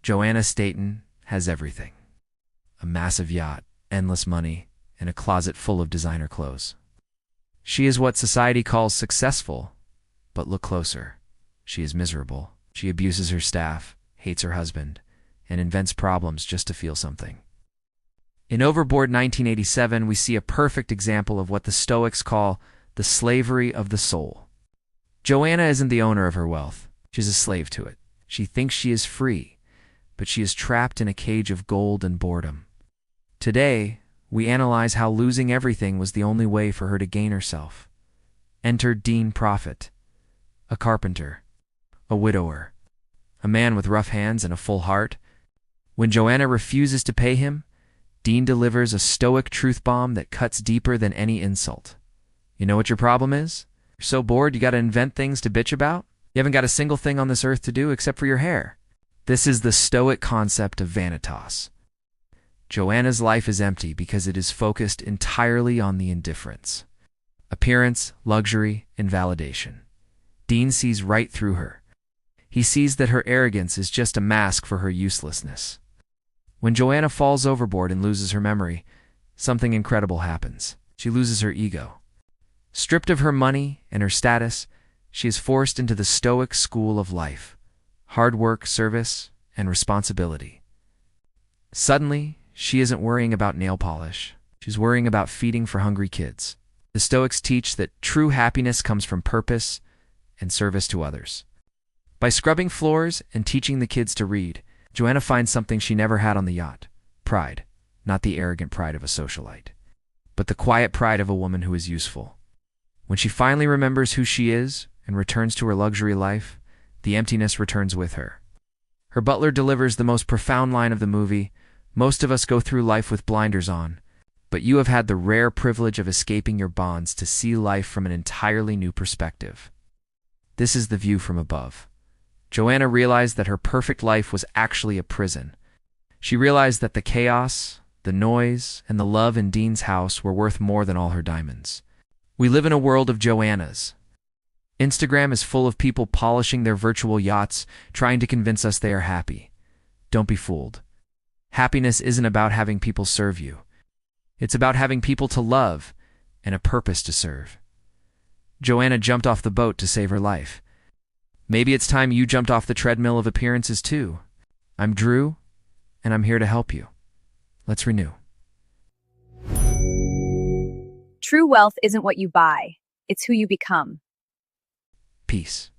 Joanna Stayton has everything. A massive yacht, endless money, and a closet full of designer clothes. She is what society calls successful, but look closer. She is miserable. She abuses her staff, hates her husband, and invents problems just to feel something. In Overboard 1987, we see a perfect example of what the Stoics call the slavery of the soul. Joanna isn't the owner of her wealth. She's a slave to it. She thinks she is free, but she is trapped in a cage of gold and boredom. Today, we analyze how losing everything was the only way for her to gain herself. Enter Dean Prophet, a carpenter, a widower, a man with rough hands and a full heart. When Joanna refuses to pay him, Dean delivers a stoic truth bomb that cuts deeper than any insult. You know what your problem is? You're so bored you gotta invent things to bitch about? You haven't got a single thing on this earth to do except for your hair. This is the Stoic concept of vanitas. Joanna's life is empty because it is focused entirely on the indifference. Appearance, luxury, and validation. Dean sees right through her. He sees that her arrogance is just a mask for her uselessness. When Joanna falls overboard and loses her memory, something incredible happens. She loses her ego. Stripped of her money and her status, she is forced into the Stoic school of life: hard work, service, and responsibility. Suddenly, she isn't worrying about nail polish. She's worrying about feeding for hungry kids. The Stoics teach that true happiness comes from purpose and service to others. By scrubbing floors and teaching the kids to read, Joanna finds something she never had on the yacht: pride. Not the arrogant pride of a socialite, but the quiet pride of a woman who is useful. When she finally remembers who she is and returns to her luxury life, the emptiness returns with her. Her butler delivers the most profound line of the movie: "Most of us go through life with blinders on, but you have had the rare privilege of escaping your bonds to see life from an entirely new perspective." This is the view from above. Joanna realized that her perfect life was actually a prison. She realized that the chaos, the noise, and the love in Dean's house were worth more than all her diamonds. We live in a world of Joannas. Instagram is full of people polishing their virtual yachts, trying to convince us they are happy. Don't be fooled. Happiness isn't about having people serve you. It's about having people to love and a purpose to serve. Joanna jumped off the boat to save her life. Maybe it's time you jumped off the treadmill of appearances too. I'm Drew, and I'm here to help you. Let's renew. True wealth isn't what you buy, it's who you become. Peace.